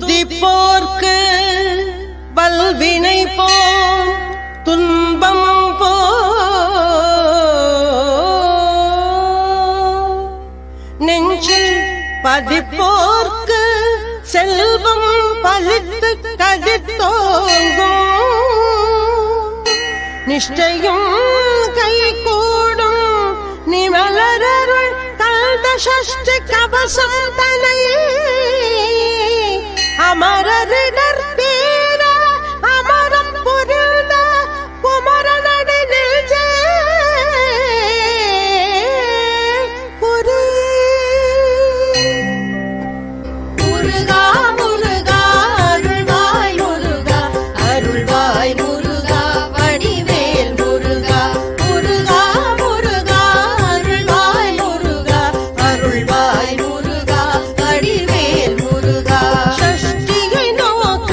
துதிப்போர்க்கு வல்வினை போம் துன்பம் போ நெஞ்சில் பதிப்போர்க்கு செல்வம் பலித்து கதித்தோங்கும் நிஷ்டையும் கை கூடும் நிமலரருள் கல்த சஷ்டி கவசம் தனையே அமரரிடர் பேர அமரம் புரிந்த குமரனடி நெஞ்சே புரி முருகா முருகா அருள்வாய் முருகா அருள்வாய் முருகா வடிவேல் முருகா முருகா முருகா அருள்வாய் முருகா அருள்வாய் முருகா வடிவேல் முருகா சஷ்டியை நோக்க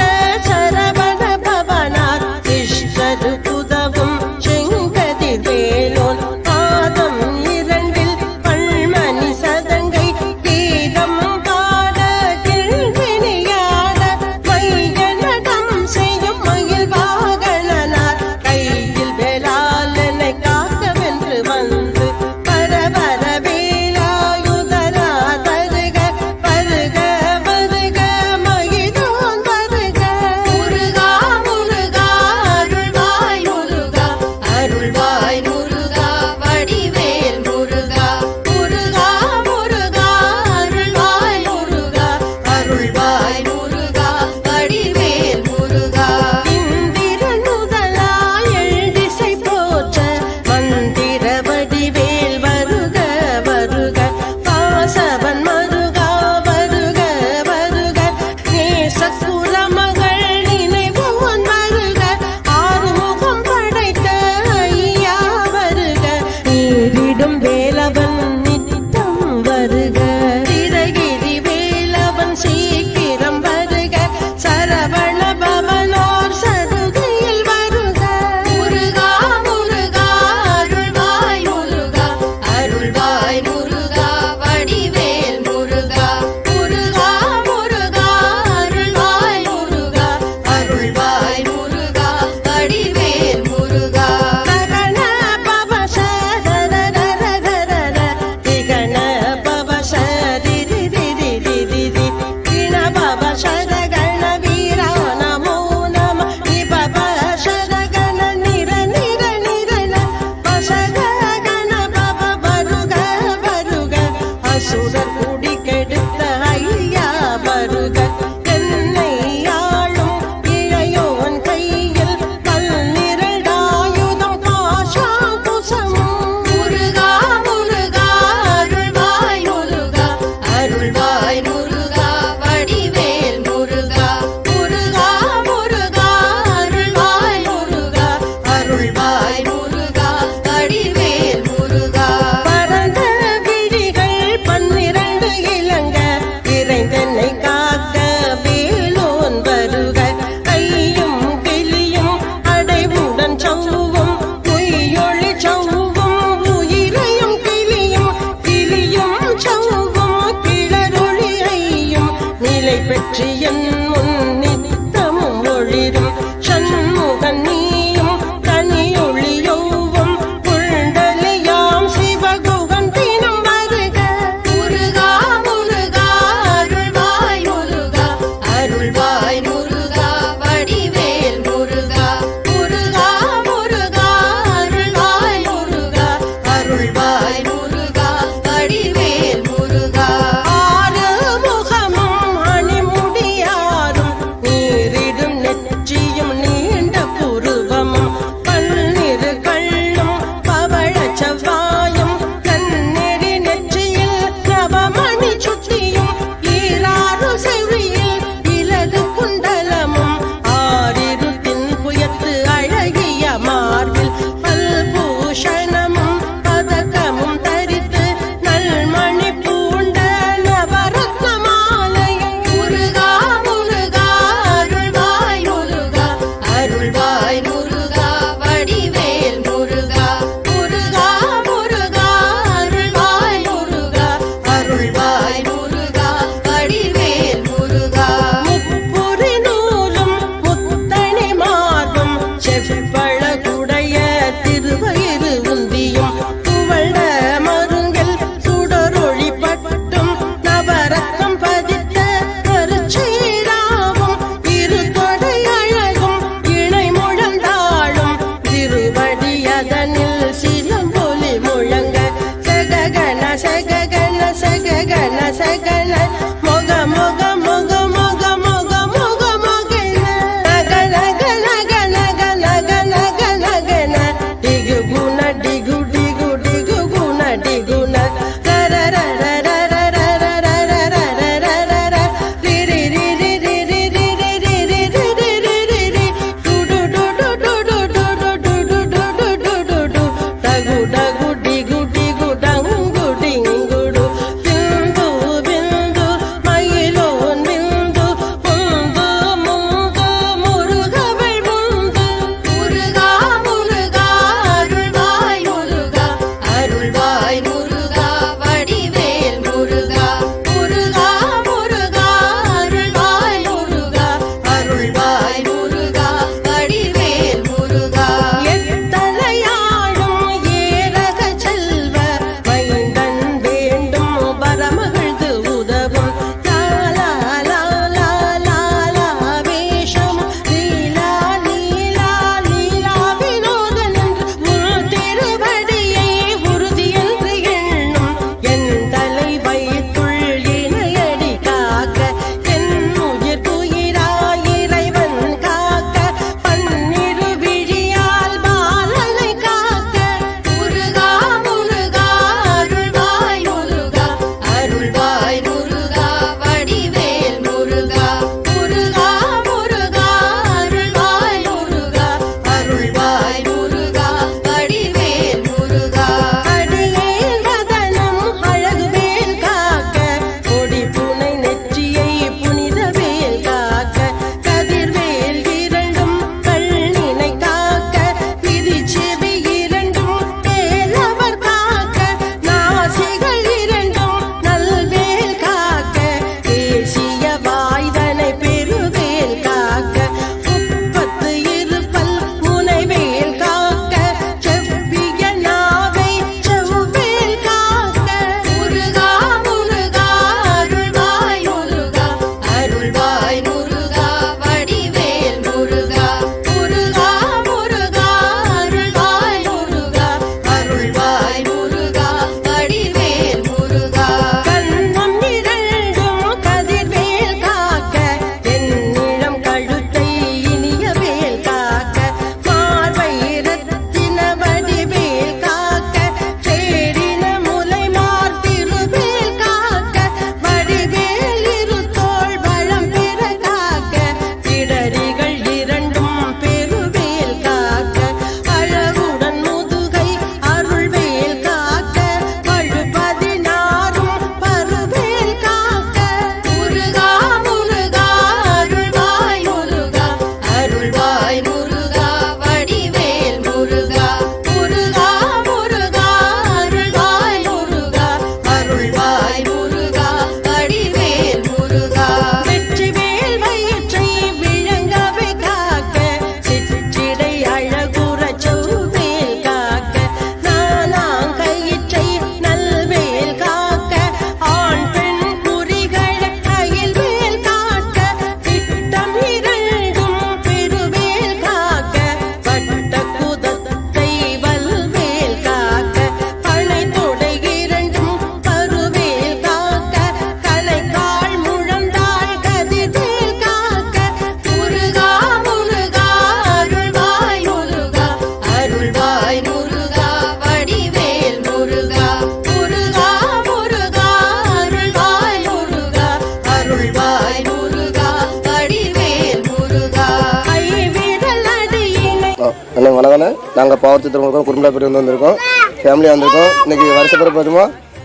அண்ணன் வணக்கண்ணே. நாங்கள் பாவூர் சித்திரம் குடும்பப்பேரி வந்திருக்கோம், ஃபேமிலியாக வந்திருக்கோம். இன்றைக்கி வருஷப்பிறப்பு அதுமா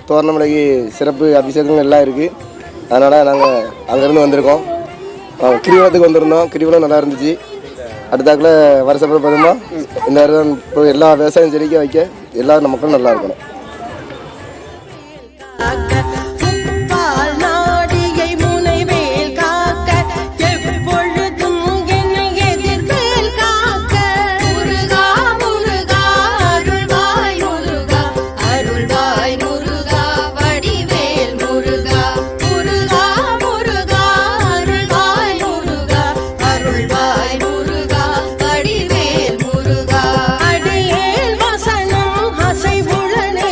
தோரணமலைக்கு சிறப்பு அபிஷேகங்கள் எல்லாம் இருக்குது. அதனால் நாங்கள் அங்கேருந்து வந்திருக்கோம். கிரிவலத்துக்கு வந்திருந்தோம், கிரிவலம் நல்லா இருந்துச்சு. அடுத்தாக்கில் வருஷப்பிறப்பு அதுமா இந்த வருடம் இப்போ எல்லா விவசாயம் செடிக்க வைக்க எல்லா மக்களும் நல்லா இருக்கணும். அடியேல் வசனம் அசைவுளனே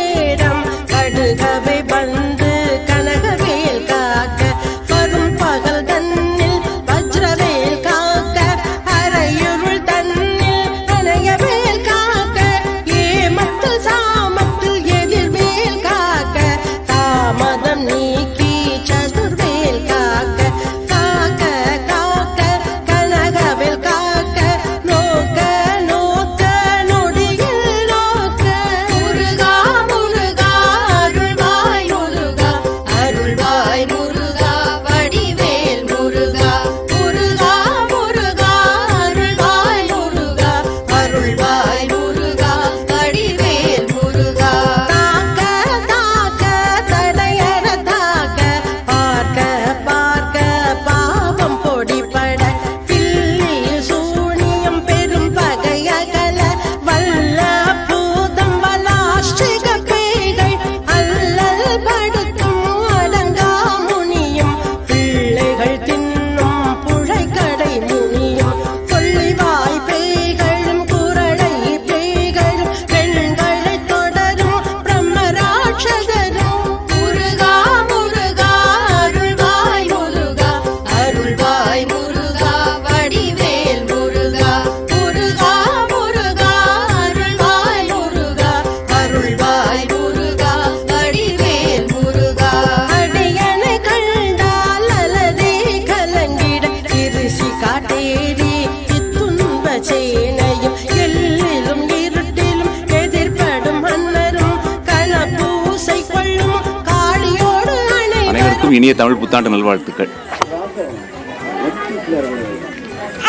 அனைவருக்கும் இனிய தமிழ் புத்தாண்டு நல்வாழ்த்துக்கள்.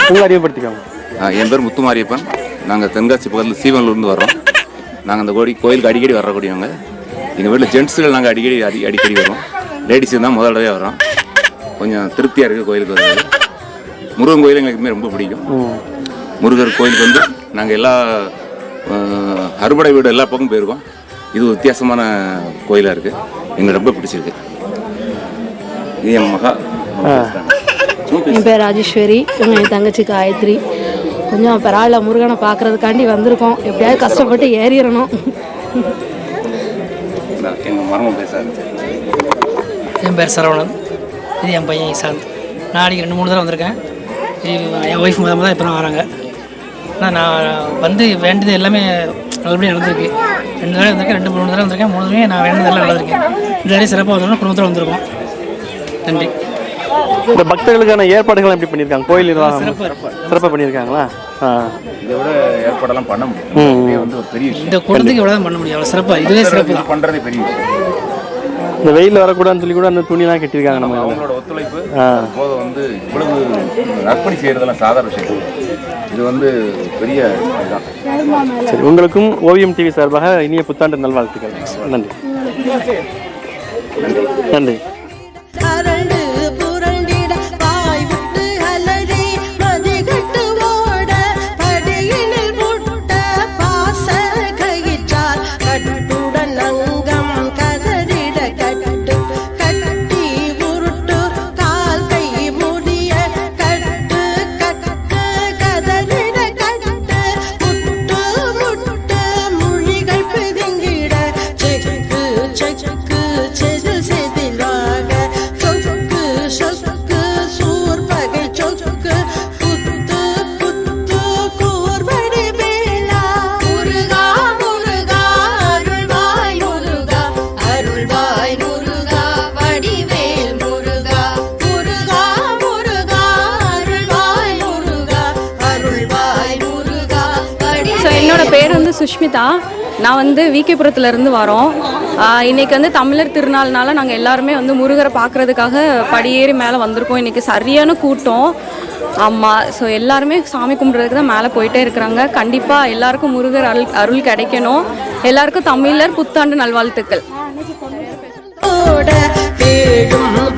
அறிமுகப்படுத்திக்கோங்க. என் பேர் முத்துமாரியப்பன். நாங்கள் தென்காசி பக்கத்தில் சீவனூர்லேருந்து வரோம். நாங்கள் அந்த கோயிலுக்கு அடிக்கடி வரக்கூடியவங்க. எங்கள் வீட்டில் ஜென்ட்ஸுகள் நாங்கள் அடிக்கடி வரோம். லேடிஸு தான் முதல் தடவை வரோம். கொஞ்சம் திருப்தியாக இருக்குது கோயிலுக்கு வருது. முருகன் கோயில் எங்களுக்கு ரொம்ப பிடிக்கும். முருகர் கோயிலுக்கு வந்து நாங்கள் எல்லா அறுபடை வீடு எல்லா பக்கமும் போயிருக்கோம். இது வித்தியாசமான கோயிலாக இருக்குது, எங்களுக்கு ரொம்ப பிடிச்சிருக்கு. இது என் மகா. என் பேர் ராஜேஸ்வரி, என் தங்கச்சி காயத்ரி. கொஞ்சம் பரவாயில்ல, முருகனை பார்க்கறதுக்காண்டி வந்திருக்கோம். எப்படியாவது கஷ்டப்பட்டு ஏறிடணும். எங்கள் மரமும் பேசாது. என் பேர் சரவணன், இது என் பையன் இசாந்த். நான் அடிக்க 2-3 தடவை வந்திருக்கேன். என் ஒய்ஃப் தான் இப்போ தான் வராங்க. ஆனால் நான் வந்து வேண்டியது எல்லாமே நல்லபடியாக நடந்திருக்கு. 2 தடவை வந்திருக்கேன், 2-3 தடவை வந்திருக்கேன். 3 தடவை நான் வேண்டியதெல்லாம் நடந்திருக்கேன். இந்த தடவை சிறப்பாக வந்திருக்கோம், குடும்பத்தில் வந்திருக்கோம். நன்றி. இந்த பக்தர்களுக்கான ஏற்பாடுகள் எப்படி பண்ணியிருக்காங்க? கோயில் சிறப்பாக பண்ணியிருக்காங்களா? இதை விட ஏற்பாடெல்லாம் பண்ண முடியும். வந்து ஒரு பெரிய விஷயம். இந்த குழந்தைக்கு எவ்வளோ தான் பண்ண முடியும், அவ்வளோ சிறப்பாக. இதுவே சிறப்பு தான் பண்ணுறதே பெரிய விஷயம். இந்த வெயிலில் வரக்கூடாதுன்னு சொல்லி கூட அந்த துணிலாம் கட்டியிருக்காங்க. நம்ம அவங்களோட ஒத்துழைப்பு போது வந்து இவ்வளவு அர்ப்பணி செய்கிறதெல்லாம் சாதாரண விஷயம். இது வந்து பெரிய இதுதான். சரி, உங்களுக்கும் ஓவியம் டிவி சார்பாக இனிய புத்தாண்டு நல்வாழ்த்துக்கள். நன்றி. நன்றி. என்னோட பேர் வந்து சுஷ்மிதா. நான் வந்து விகேபுரத்துலேருந்து வரோம். இன்றைக்கி வந்து தமிழர் திருநாள்னால நாங்கள் எல்லாருமே வந்து முருகரை பார்க்குறதுக்காக படியேறி மேலே வந்திருக்கோம். இன்றைக்கி சரியான கூட்டம். ஆமாம், ஸோ எல்லாருமே சாமி கும்பிட்றதுக்கு தான் மேலே போயிட்டே இருக்கிறாங்க. கண்டிப்பாக எல்லாருக்கும் முருகர் அருள் கிடைக்கணும். எல்லாருக்கும் தமிழர் புத்தாண்டு நல்வாழ்த்துக்கள்.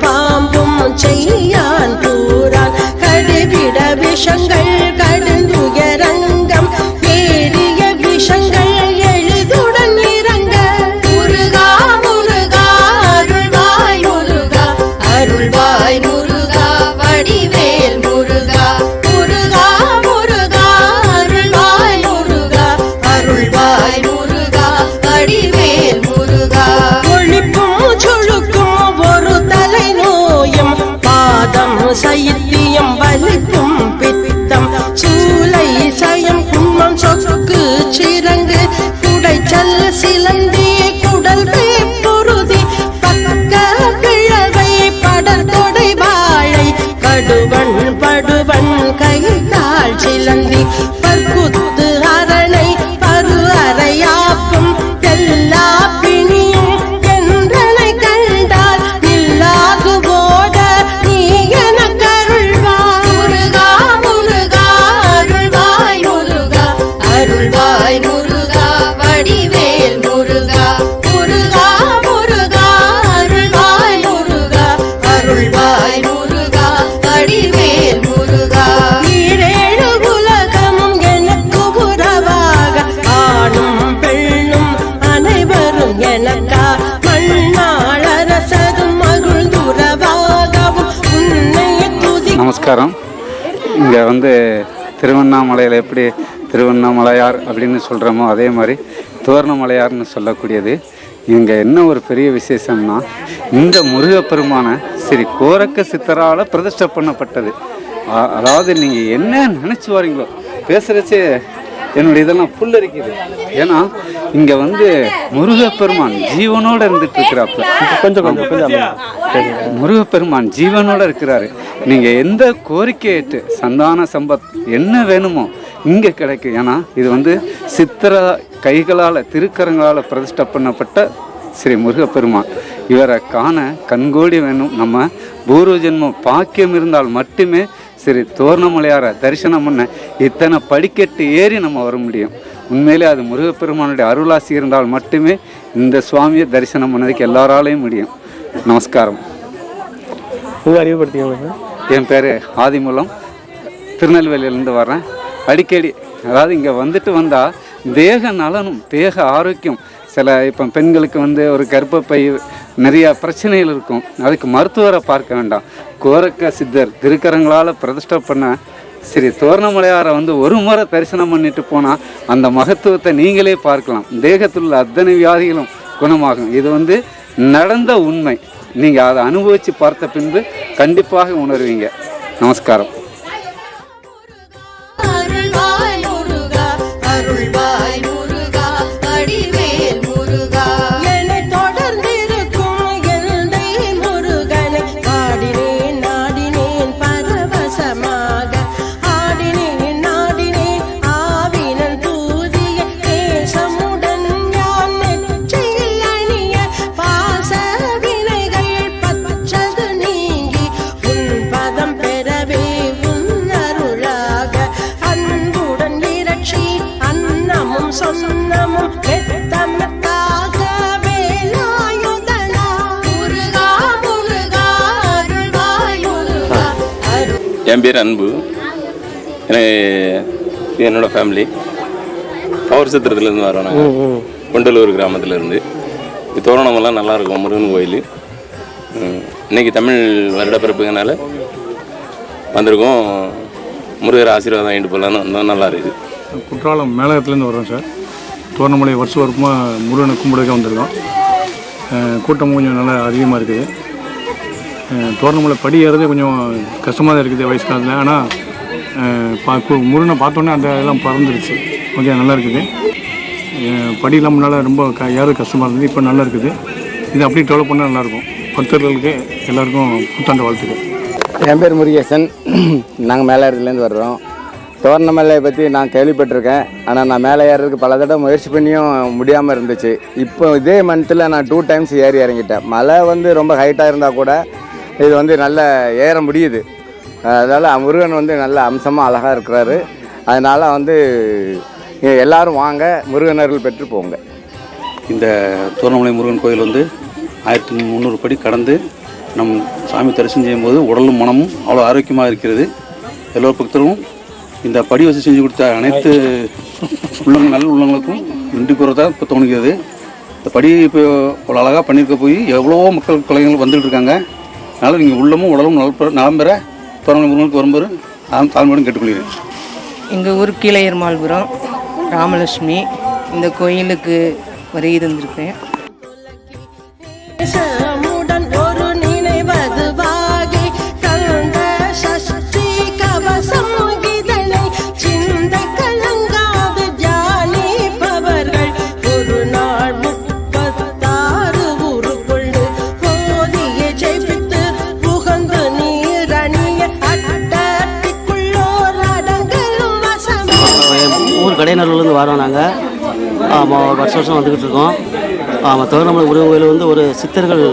பாம்பும் செய்யான் கூறான் கடுவிட விஷங்கள் கடுந்துயரங்கம் ஏறிய விஷங்கள் எழுதுடன் இறங்க முருகா முருகா அருள்வாய் முருகா அருள்வாய் முருகா வடிவேல் முருகா முருகா முருகா அருள்வாய் முருகா அருள்வாய் முருகா வடிவேல் முருகா சைத்தியம் வலிக்கும் பித்தம் சூலை சயம் கும்மம் சொக்கு சிறங்கு குடைச்சல் சிலந்தி குடல் பொருதி பக்க பிழவை படர் தொடை வாழை கடுவன் படுவன் கைத்தாள் சிலந்தி பற்குத்து அரணை பரு அறையாப்பும் எல்லா பிணியும் என்றனை கண்டால் நில்லாது போட நீ எனக்கருள்வாய் முருகா முருகா அருள்வாய் முருகா அருள்வாய் முருகா வடிவேல் முருகா முருகா முருகா அருள்வாய் முருகா அருள்வாய் முருகா வடிவேல் முருகா ஈரேழு உலகமும் எனக்கு உறவாக ஆணும் பெண்ணும் அனைவரும் எனக்கா மண்ணாளரசதும் மகிழ்ந்துறவாகவும் உன்னைய துதி. நமஸ்காரம். இங்கே வந்து திருவண்ணாமலையில் எப்படி திருவண்ணாமலையார் அப்படின்னு சொல்கிறோமோ அதே மாதிரி தோரணமலையார்னு சொல்லக்கூடியது. இங்கே என்ன ஒரு பெரிய விசேஷம்னா, இந்த முருகப்பெருமான ஸ்ரீ கோரக்க சித்தரால் பிரதிஷ்டை பண்ணப்பட்டது. அதாவது நீங்கள் என்ன நினச்சி வரீங்களோ, பேசுகிறச்சே என்னுடைய இதெல்லாம் புல்லரிக்குது. ஏன்னா இங்கே வந்து முருகப்பெருமான் ஜீவனோடு இருந்துட்டு இருக்கிறாப்புல. கொஞ்சம் முருகப்பெருமான் ஜீவனோடு இருக்கிறாரு. நீங்கள் எந்த கோரிக்கையிட்டு சந்தான சம்பத் என்ன வேணுமோ இங்கே கிடைக்கும். ஏன்னா இது வந்து சித்திர கைகளால் திருக்கரங்களால் பிரதிஷ்டை பண்ணப்பட்ட ஸ்ரீ முருகப்பெருமான். இவரை காண கண்கோடி வேணும். நம்ம பூர்வ ஜென்மம் பாக்கியம் இருந்தால் மட்டுமே சரி தோரணமலையாரை தரிசனம் பண்ண இத்தனை படிக்கட்டு ஏறி நம்ம வர முடியும். உண்மையிலே அது முருகப்பெருமானுடைய அருளாசி இருந்தால் மட்டுமே இந்த சுவாமியை தரிசனம் பண்ணதுக்கு எல்லாராலையும் முடியும். நமஸ்காரம். உங்கள் அறிவுப்படுத்திக்கோங்க. என் பேர் ஆதிமூலம், திருநெல்வேலியிலேருந்து வரேன். அடிக்கடி அதாவது இங்கே வந்துட்டு வந்தால் தேக நலனும் தேக ஆரோக்கியம். சில இப்போ பெண்களுக்கு ஒரு கர்ப்பப்பை நிறையா பிரச்சனைகள் இருக்கும், அதுக்கு மருத்துவரை பார்க்க வேண்டாம். கோரக்க சித்தர் திருக்கரங்களால் பிரதிஷ்டை பண்ண சரி தோரணமலையாரை ஒரு முறை தரிசனம் பண்ணிட்டு போனால் அந்த மகத்துவத்தை நீங்களே பார்க்கலாம். தேகத்தில் உள்ள அத்தனை வியாதிகளும் குணமாகும். இது நடந்த உண்மை. நீங்கள் அதை அனுபவித்து பார்த்த பின்பு கண்டிப்பாக உணர்வீங்க. நமஸ்காரம். என் பேர் அன்பு. என்னோடய ஃபேமிலி பவர் சித்திரத்துலேருந்து வரோம். நாங்கள் கொண்டலூர் கிராமத்துலேருந்து. தோரணமெல்லாம் நல்லாயிருக்கும். முருகன் கோயில் இன்றைக்கி தமிழ் வருடப்பிறப்புங்கனால வந்திருக்கோம். முருகர் ஆசீர்வாதம் வாங்கிட்டு போகலான்னு வந்தோம். நல்லா இருக்குது. குற்றாலம் மேலகத்துலேருந்து வரோம் சார். தோரணமலை வருஷமாக முருகனை கும்பிடுக்க வந்திருக்கோம். கூட்டம் கொஞ்சம் நல்லா அதிகமாக இருக்குது. தோரணமலை படி ஏறதே கொஞ்சம் கஷ்டமாக தான் இருக்குது வயசு காலத்தில். ஆனால் முருகனை பார்த்தோன்னே அந்த இதெல்லாம் பறந்துருச்சு. கொஞ்சம் நல்லா இருக்குது. படியெல்லாம் முன்னால் ரொம்ப ஏறது கஷ்டமாக இருந்தது, இப்போ நல்லா இருக்குது. இது அப்படியே டெவலப் பண்ணால் நல்லாயிருக்கும். பக்தர்களுக்கு எல்லாருக்கும் புத்தாண்டு வாழ்த்துக்கள். என் பேர் முருகேசன். நாங்கள் மேலேறதுலேருந்து வர்றோம். தோரணமலையை பற்றி நான் கேள்விப்பட்டிருக்கேன். ஆனால் நான் மேலே ஏறதுக்கு பல தடவை முயற்சி பண்ணியும் முடியாமல் இருந்துச்சு. இப்போ இதே மந்த்தில் நான் 2 டைம்ஸ் ஏறி இறங்கிட்டேன். மலை ரொம்ப ஹைட்டாக இருந்தால் கூட இது நல்ல ஏற முடியுது. அதனால் முருகன் நல்ல அம்சமாக அழகாக இருக்கிறாரு. அதனால் எல்லோரும் வாங்க, முருகன் அருள் பெற்று போங்க. இந்த தோரணமலை முருகன் கோயில் 1300 படி கடந்து நம் சாமி தரிசனம் செய்யும்போது உடலும் மனமும் அவ்வளோ ஆரோக்கியமாக இருக்கிறது. எல்லோரு பக்தரும் இந்த படி வசதி செஞ்சு கொடுத்த அனைத்து நல்ல உள்ளவங்களுக்கும் நன்றி கூறதான் இப்போ தோணுகிறது. இந்த படி இப்போ அவ்வளோ அழகாக பண்ணியிருக்க போய் எவ்வளோ மக்கள் கலைஞர்கள் வந்துட்டு இருக்காங்க. அதனால் நீங்கள் உள்ளமும் உடலும் நலம் பெற தோரணமலை முருகனுக்கு வரும்போது தாழ்மையுடன் கேட்டுக்கொள்கிறேன். எங்கள் ஊர் கீழையர்மாள்புரம் ராமலட்சுமி. இந்த கோயிலுக்கு வருகை தந்திருக்கேன். கடைநல்லூர்லேருந்து வரோம் நாங்கள். ஆமாம், வருஷம் வந்துக்கிட்டு இருக்கோம். ஆமாம், தோரணமலை முருகன் கோயில் ஒரு சித்தர்கள்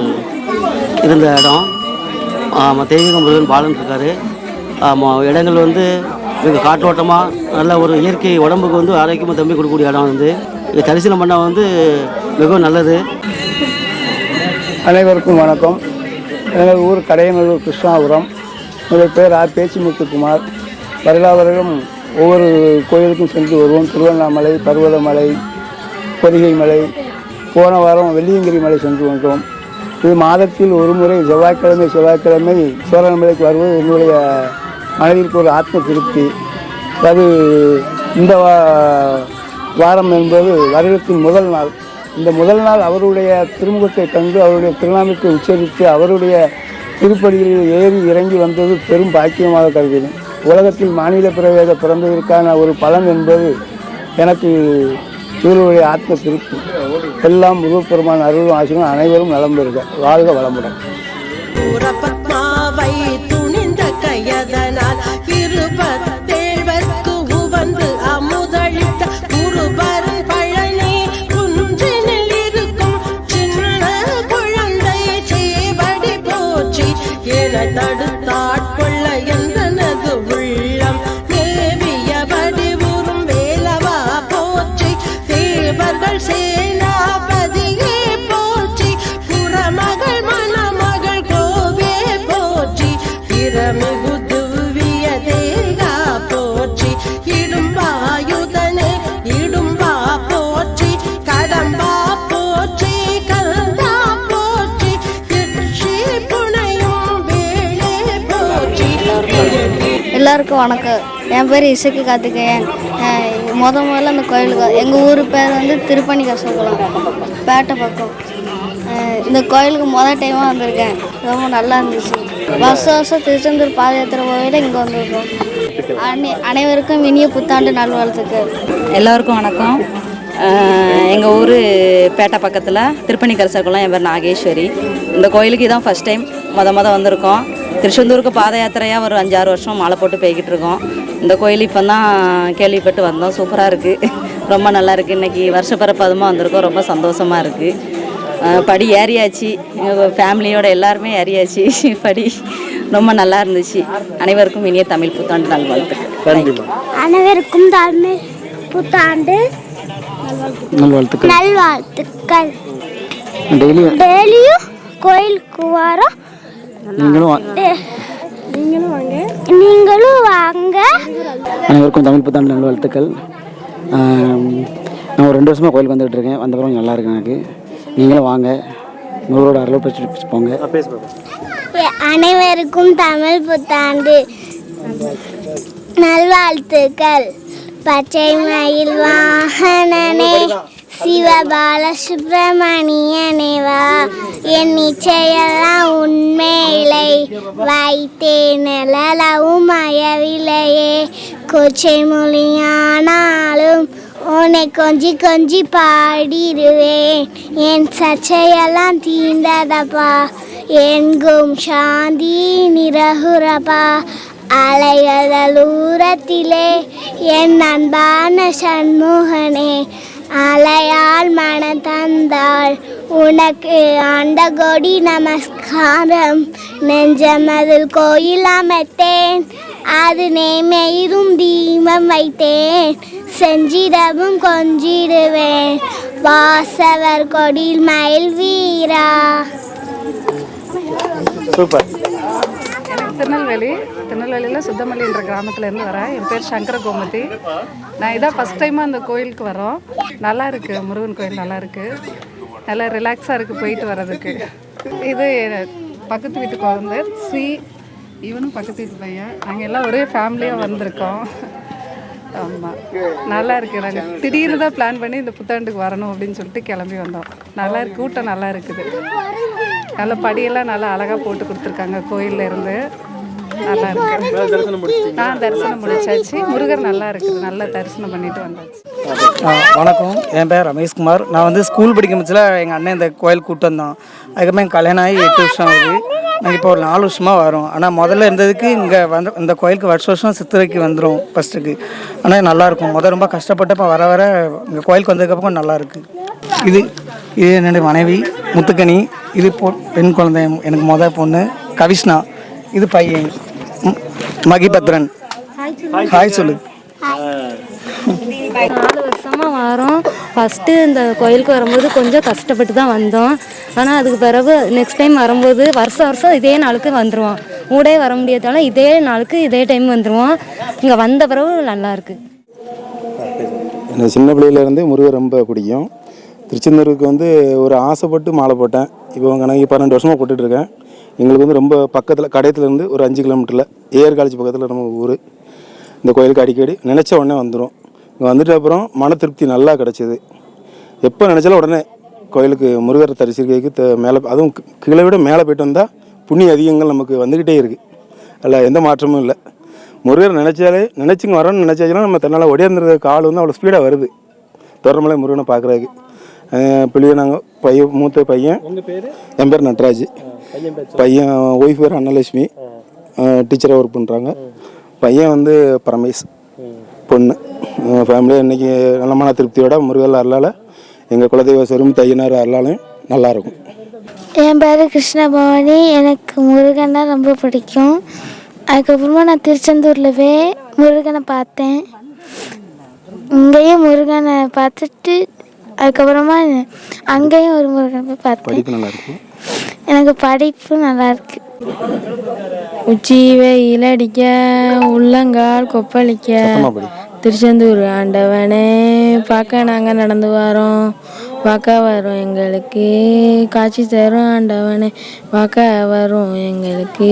இருந்த இடம். ஆமாம், தெய்வீக முருகன் பாலன் இருக்கார். ஆமாம், இடங்கள் எங்கள் காற்றோட்டமாக நல்ல ஒரு இயற்கை உடம்புக்கு ஆரோக்கியமாக தம்பி கொடுக்கக்கூடிய இடம் இங்கே தரிசனம் பண்ணால் மிகவும் நல்லது. அனைவருக்கும் வணக்கம். எங்கள் ஊர் கடையநல்லூர் கிருஷ்ணாபுரம். என்னுடைய பேர் பேச்சிமுத்துக்குமார். வருடாவர்களும் ஒவ்வொரு கோயிலுக்கும் சென்று வருவோம். திருவண்ணாமலை, பர்வதமலை, பொதிகை மலை, போன வாரம் வெள்ளியங்கிரி மலை சென்று வந்தோம். இது மாதத்தில் ஒரு முறை செவ்வாய்க்கிழமை தோரணமலைக்கு வருவது என்னுடைய மனதிற்கு ஒரு ஆத்ம திருப்தி. அது இந்த வாரம் என்பது வருடத்தின் முதல் நாள். இந்த முதல் நாள் அவருடைய திருமுகத்தை கண்டு அவருடைய திருநாமத்தை உச்சரித்து அவருடைய திருப்படியில் ஏறி இறங்கி வந்தது பெரும் பாக்கியமாக கருதினேன். உலகத்தில் மாநில பிரவேத பிறந்ததற்கான ஒரு பலன் என்பது எனக்கு இவருடைய ஆத்ம திருப்தி. எல்லாம் முருகப்பெருமான் அருளும் ஆசிரியரும் அனைவரும் நலம் பெறுக. வாழ்க வளமுடன். குழந்தை தடுத்தாட்கொள்ள என்றனது உள்ளம் தேவிய வடிவுறும் வேலவா போற்றி தேவர்கள் சேனாபதியே போற்றி புறமகள் மணமகள் கோவே போற்றி திறமிகு திவ்விய தேகா போற்றி இடும்பாயுதனே இடும்பா போற்றி கடம்பா போற்றி கந்தா போற்றி யட்சி புனையும் வேளே போற்றி. எல்லாருக்கும் வணக்கம். என் பேர் இசைக்கு கார்த்திகேயன். முதல்ல அந்த கோயிலுக்கு எங்கள் ஊர் பேர் வந்து திருப்பணி கசகுளம், பேட்டை பக்கம். இந்த கோயிலுக்கு டைமாக வந்திருக்கேன். ரொம்ப நல்லா இருந்துச்சு. வருஷம் திருச்செந்தூர் பாத யாத்திரை கோயில இங்கே வந்திருக்கோம். அனைவருக்கும் இனிய புத்தாண்டு நல்வாழ்த்துக்கள். எல்லோருக்கும் வணக்கம். எங்கள் ஊர் பேட்டை பக்கத்தில் திருப்பணி கரிசகுளம். என் பேர் நாகேஸ்வரி. இந்த கோயிலுக்கு இதான் ஃபஸ்ட் டைம் வந்திருக்கோம். திருச்செந்தூருக்கு பாத யாத்திரையாக ஒரு 5-6 வருஷம் மாலை போட்டு போய்கிட்டு இருக்கோம். இந்த கோயில் இப்போ தான் கேள்விப்பட்டு வந்தோம். சூப்பராக இருக்குது, ரொம்ப நல்லா இருக்குது. இன்றைக்கி வருஷப்பிறப்பு அதுமாக வந்திருக்கோம். ரொம்ப சந்தோஷமாக இருக்குது. படி ஏறியாச்சு, எங்கள் ஃபேமிலியோட எல்லாருமே ஏறியாச்சு. படி ரொம்ப நல்லா இருந்துச்சு. அனைவருக்கும் இனிய தமிழ் புத்தாண்டு நல்வாழ்த்துக்கள். அனைவருக்கும் தமிழ் புத்தாண்டு நல்வாழ்த்துக்கள். டெய்லியும் கோயிலுக்கு வரோம். நீங்களும் வாங்க. அனைவருக்கும் தமிழ் புத்தாண்டு நல்வாழ்த்துக்கள். நான் ஒரு 2 வருஷமாக கோயிலுக்கு வந்துகிட்டு இருக்கேன். வந்த பிறகு நல்லா இருக்கு எனக்கு. நீங்களும் வாங்க, உங்களோட அருள் பெற்று போங்க. அனைவருக்கும் தமிழ் புத்தாண்டு நல்வாழ்த்துக்கள். பச்சை மயில் வாகனனே சிவபால சுப்பிரமணியனே வா, என் நிச்சயெல்லாம் உண்மையிலை வைத்தேனலவும் மயவில்லையே. கொச்சை மொழியானாலும் உன்னை கொஞ்சி கொஞ்சி பாடிடுவேன். என் சச்சையெல்லாம் தீண்டதப்பா, எங்கும் சாந்தி நிரகுரப்பா. அலையதலூரத்திலே என் அன்பான சண்முகனே, அலையால் மனம் தந்தாள் உனக்கு ஆண்ட கோடி நமஸ்காரம். நெஞ்சமதில் கோயில் அமைத்தேன், அது நேமெய்தும் தீபம் வைத்தேன். செஞ்சிடவும் கொஞ்சிடுவேன் வாசவர் கொடியில் மயில் வீரா. சூப்பர். திருநெல்வேலியில் சுத்தமல்லின்ற கிராமத்துலேருந்து வரேன். என் பேர் சங்கர கோமதி. நான் இதான் ஃபஸ்ட் டைமாக அந்த கோயிலுக்கு வரோம். நல்லா இருக்குது, முருகன் கோயில் நல்லா இருக்குது. நல்லா ரிலாக்ஸாக இருக்குது போயிட்டு வர்றதுக்கு. இது பக்கத்து வீட்டுக்கு வந்து இவனும் பக்கத்து வீட்டு பையன். நாங்கள் எல்லாம் ஒரே ஃபேமிலியாக வந்திருக்கோம். ஆமாம், நல்லா இருக்குது. நாங்கள் திடீர்னு தான் பிளான் பண்ணி இந்த புத்தாண்டுக்கு வரணும் அப்படின்னு சொல்லிட்டு கிளம்பி வந்தோம். நல்லா இருக்கு, கூட்டம் நல்லா இருக்குது. நல்ல படியெல்லாம் நல்லா அழகாக போட்டு கொடுத்துருக்காங்க. கோயிலில் இருந்து நல்லா இருக்கு. தரிசனம் முடிச்சாச்சு. முருகர் நல்லா இருக்குது, நல்லா தரிசனம் பண்ணிட்டு வந்தாச்சு. வணக்கம், என் பேர் ரமேஷ்குமார். நான் வந்து ஸ்கூல் படிக்கும் பட்சத்தில் எங்கள் அண்ணன் இந்த கோயில் கூட்டு வந்தோம். அதுக்கப்புறம் எங்கள் கல்யாணம் ஆகி 8 வருஷம் ஆகுது. நாங்கள் இப்போ ஒரு 4 வருஷமாக வரோம். ஆனால் முதல்ல இருந்ததுக்கு இங்கே இந்த கோயிலுக்கு வருஷம் சித்திரைக்கு வந்துடும் ஃபஸ்ட்டுக்கு. ஆனால் நல்லாயிருக்கும். ரொம்ப கஷ்டப்பட்டப்போ வர வர இங்கே கோயிலுக்கு வந்ததுக்கப்புறம் நல்லாயிருக்கு. இது என்னுடைய மனைவி முத்துக்கனி. இது பெண் குழந்தை, எனக்கு பொண்ணு கவிஷ்ணா. இது பையன் மகிபத்ரன். ஹாய் சொல்லு. 4 வருஷமாக வரோம். ஃபஸ்ட்டு இந்த கோயிலுக்கு வரும்போது கொஞ்சம் கஷ்டப்பட்டு தான் வந்தோம். ஆனால் அதுக்கு பிறகு நெக்ஸ்ட் டைம் வரும்போது வருஷம் இதே நாளுக்கு வந்துடுவோம். ஊடே வர முடியாதால இதே நாளுக்கு இதே டைம் வந்துடுவோம். இங்கே வந்த பிறகு நல்லாயிருக்கு. எனக்கு சின்ன பிள்ளையிலேருந்து முருகர் ரொம்ப பிடிக்கும். திருச்செந்தூருக்கு வந்து ஒரு ஆசைப்பட்டு மாலை போட்டேன். இப்போ எனக்கு 12 வருஷமாக போட்டுட்ருக்கேன். எங்களுக்கு வந்து ரொம்ப பக்கத்தில் கடையத்துலேருந்து ஒரு 5 கிலோமீட்டரில் ஏஆர் காலேஜ் பக்கத்தில் நம்ம ஊர். இந்த கோயிலுக்கு அடிக்கடி நினச்ச உடனே வந்துடும். இங்கே வந்துட்டு அப்புறம் மன திருப்தி நல்லா கிடச்சிது. எப்போ நினச்சாலும் உடனே கோயிலுக்கு முருகரை தரிசிக்கிறதுக்கு மேலே, அதுவும் கீழே விட மேலே போய்ட்டு வந்தால் புண்ணிய அதிகங்கள் நமக்கு வந்துக்கிட்டே இருக்குது. அதில் எந்த மாற்றமும் இல்லை. முருகர் நினச்சிங்க வரோன்னு நினச்சாச்சுன்னா நம்ம தன்னால் ஒடியாந்துருக்க கால் வந்து அவ்வளோ ஸ்பீடாக வருது தோரணமலை முருகனை பார்க்குறதுக்கு. பிள்ளைய நாங்கள் மூத்த பையன். என் பேர் நட்ராஜ். பையன் ஒய்ஃப் பேர் அன்னலட்சுமி, டீச்சராக ஒர்க் பண்ணுறாங்க. பையன் வந்து பரமேஷ், பொண்ணு. ஃபேமிலியாக இன்றைக்கி நல்லமான திருப்தியோட முருகல் அருளால் எங்கள் குலதெய்வ சொரும் தையனார் அருளாலையும் நல்லாயிருக்கும். என் பேர் கிருஷ்ணபவானி. எனக்கு முருகன்னா ரொம்ப பிடிக்கும். அதுக்கப்புறமா நான் திருச்செந்தூரில் போய் முருகனை பார்த்தேன். இங்கேயும் முருகனை பார்த்துட்டு அதுக்கப்புறமா அங்கேயும் ஒரு முருகனை போய் பார்த்தேன். எனக்கு படிப்பு நல்லாயிருக்கு. உச்சி வெயில் அடிக்க உள்ளங்கால் கொப்பளிக்க திருச்செந்தூர் ஆண்டவனே பார்க்க நாங்கள் நடந்து வரோம். பார்க்க வரும் எங்களுக்கு காட்சி தரும் ஆண்டவனே. பார்க்க வரும் எங்களுக்கு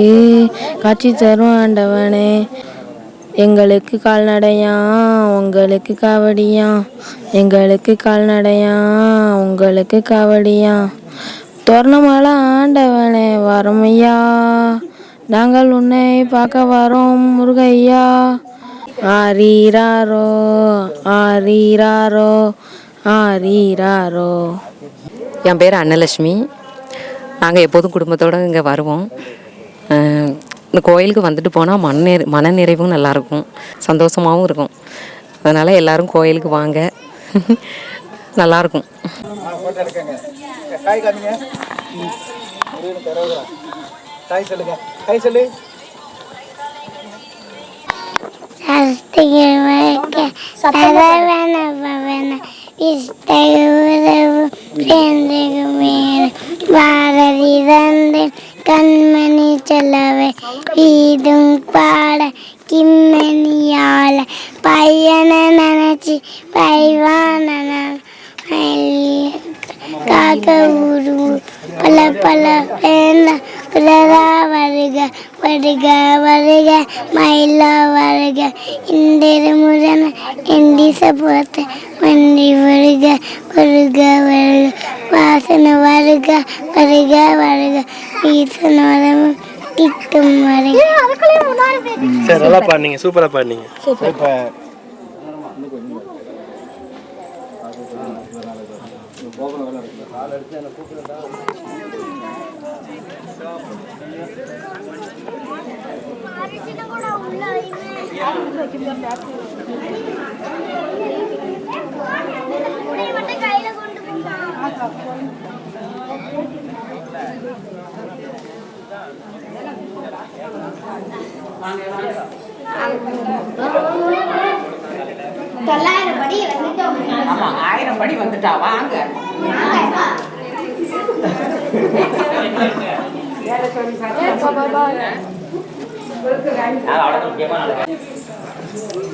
காட்சி தரும் ஆண்டவனே. எங்களுக்கு கால்நடையாம் உங்களுக்கு காவடியாம். எங்களுக்கு கால்நடையாம் உங்களுக்கு காவடியாம். தோரணமலை ஆண்டவனே வரோமையா. நாங்கள் உன்னை பார்க்க வரோம் முருகையா. ஆரீராரோ ஆரீராரோ ஆரீராரோ. என் பேர் அன்னலட்சுமி. நாங்கள் எப்போதும் குடும்பத்தோடு இங்கே வருவோம். இந்த கோயிலுக்கு வந்துட்டு போனால் மன நிறைவும் நல்லாயிருக்கும், சந்தோஷமாகவும் இருக்கும். அதனால் எல்லோரும் கோயிலுக்கு வாங்க, நல்லாயிருக்கும். கண்மணி செல்லவே வீதும் பாட கிம்மணியால பையன நினைச்சி பைவான காக்க ஊரு பல பல வேண்ட பிரதா வருக வருக வருக மயிலா வருக இந்திர முரண எந்திச போத்த வண்டி வருக வருக வருக வாசனை வருக வருக வருக ஈசன் வரமும் கிட்டும் வருக. சரி, நல்லா பாடுனீங்க, சூப்பராக பாடுனீங்க. ஆயிரம் படி வந்துட்டா வாங்க.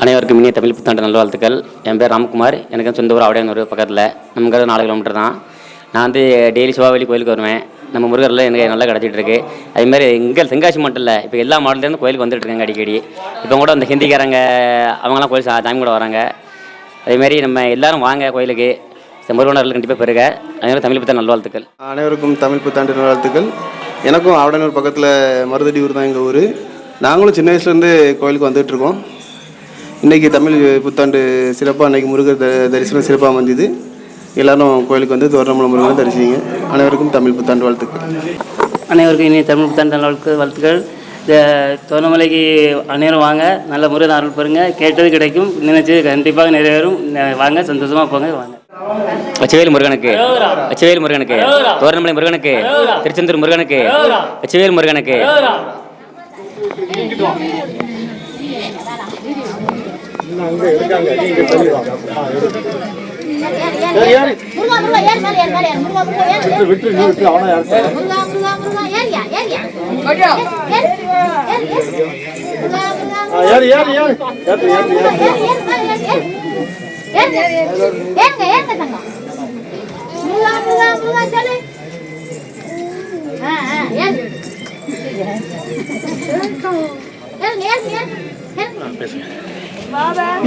அனைவருக்கும் இனிய தமிழ் புத்தாண்டு நல்வாழ்த்துக்கள். என் பேர் ராம்குமார். எனக்கு சொந்த ஊர் அவடையனூர் பக்கத்தில். நமக்கு 4 கிலோமீட்டர் தான். நான் வந்து டெய்லி சிவாவளி கோயிலுக்கு வருவேன். நம்ம முருகரில் எனக்கு நல்லா கிடச்சிட்டு இருக்கு. அதேமாதிரி இங்கே தென்காசி மட்டும் இல்லை, இப்போ எல்லா மாவட்டத்துலேருந்து கோயிலுக்கு வந்துட்டு இருக்காங்க அடிக்கடி. இப்போ கூட அந்த ஹிந்திக்காரங்க அவங்களாம் கோயில் சாமி கூட வராங்க. அதேமாதிரி நம்ம எல்லோரும் வாங்க கோயிலுக்கு. முருகனர்கள் கண்டிப்பாக பெருக. அதேமாதிரி தமிழ் புத்தாண்டு நல்வாழ்த்துக்கள். அனைவருக்கும் தமிழ் புத்தாண்டு நல்வாழ்த்துக்கள். எனக்கும் ஆவடனூர் பக்கத்தில் மருதடி ஊர் தான் எங்கள் ஊர். நாங்களும் சின்ன வயசுலேருந்து கோயிலுக்கு வந்துட்டுருக்கோம். இன்றைக்கி தமிழ் புத்தாண்டு சிறப்பாக இன்றைக்கி முருகர் தரிசனம் சிறப்பாக அமைஞ்சுது. எல்லோரும் கோயிலுக்கு வந்து தோரணமலை முருகனை தரிசிங்க. அனைவருக்கும் தமிழ் புத்தாண்டு வாழ்த்துக்கள். அனைவருக்கும் இனி தமிழ் புத்தாண்டு வாழ்த்துக்கள். இந்த தோரணமலைக்கு அனைவரும் வாங்க, நல்ல முருகன் அருள் பெறுங்க. கேட்டது கிடைக்கும், நினைச்சது கண்டிப்பாக நிறைவேறும். வாங்க, சந்தோஷமாக போங்க. வாங்க. வெற்றிவேல் முருகனுக்கு, வெற்றிவேல் முருகனுக்கு, தோரணமலை முருகனுக்கு, திருச்செந்தூர் முருகனுக்கு, வெற்றிவேல் முருகனுக்கு.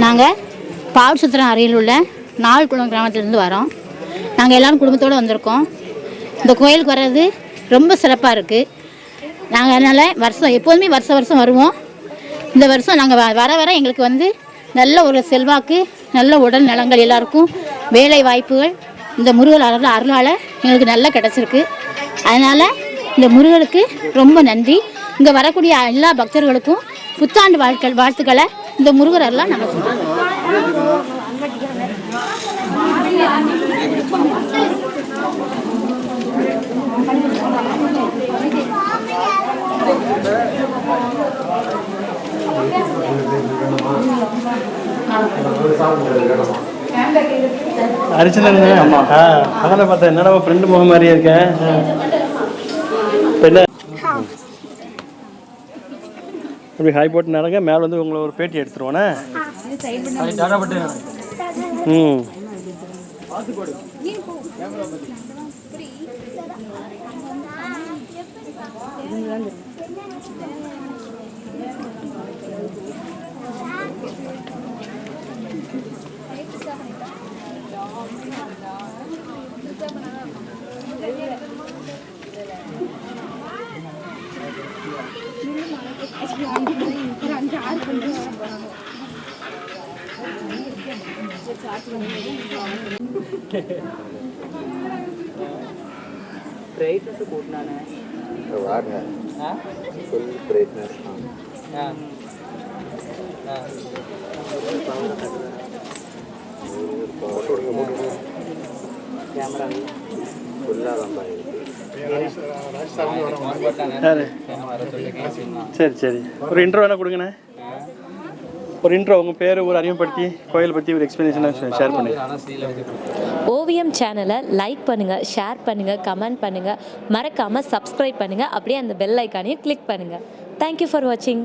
நாங்கள் பாவசுத்திரம் அருகில் உள்ள 4 குளம் கிராமத்திலேருந்து வரோம். நாங்கள் எல்லோரும் குடும்பத்தோடு வந்திருக்கோம். இந்த கோயிலுக்கு வர்றது ரொம்ப சிறப்பாக இருக்குது. நாங்கள் அதனால் எப்போதுமே வருஷம் வருவோம். இந்த வருஷம் நாங்கள் வர எங்களுக்கு வந்து நல்ல ஒரு செல்வாக்கு, நல்ல உடல் நலங்கள், எல்லாருக்கும் வேலை வாய்ப்புகள் இந்த முருகர் அருளால் எங்களுக்கு நல்லா கிடச்சிருக்கு. அதனால் இந்த முருகருக்கு ரொம்ப நன்றி. இங்கே வரக்கூடிய எல்லா பக்தர்களுக்கும் புத்தாண்டு வாழ்த்துக்களை இந்த முருகர் அருளால் நம்ம சொல்கிறோம். ஹரிச்சந்திரன் அவனை பார்த்தேன், என்னடா ஃப்ரெண்டு முகம் மாதிரியே இருக்கேன். என்ன அப்படி ஹாய் போட்டு நடங்க, மேலே வந்து உங்களை ஒரு பேட்டி எடுத்துருவானே. ம் ब्राइटनेस கூட்டனானே வாங்க ஃபுல் பிரைட்னஸ் கேமரா ஃபுல்லா தான் சரி சரி, ஒரு இன்ட்ரோ வேணா கொடுங்கண்ணே. ஒரு இன்ட்ரோ, உங்கள் பேர் ஒரு அறிமுகப்படுத்தி கோயில் பற்றி ஒரு எக்ஸ்பிளனேஷனாக ஷேர் பண்ணுங்கள். ஓவியம் சேனலை லைக் பண்ணுங்கள், ஷேர் பண்ணுங்கள், கமெண்ட் பண்ணுங்கள், மறக்காமல் சப்ஸ்கிரைப் பண்ணுங்கள். அப்படியே அந்த பெல் ஐக்கானையும் கிளிக் பண்ணுங்கள். தேங்க்யூ ஃபார் வாட்சிங்.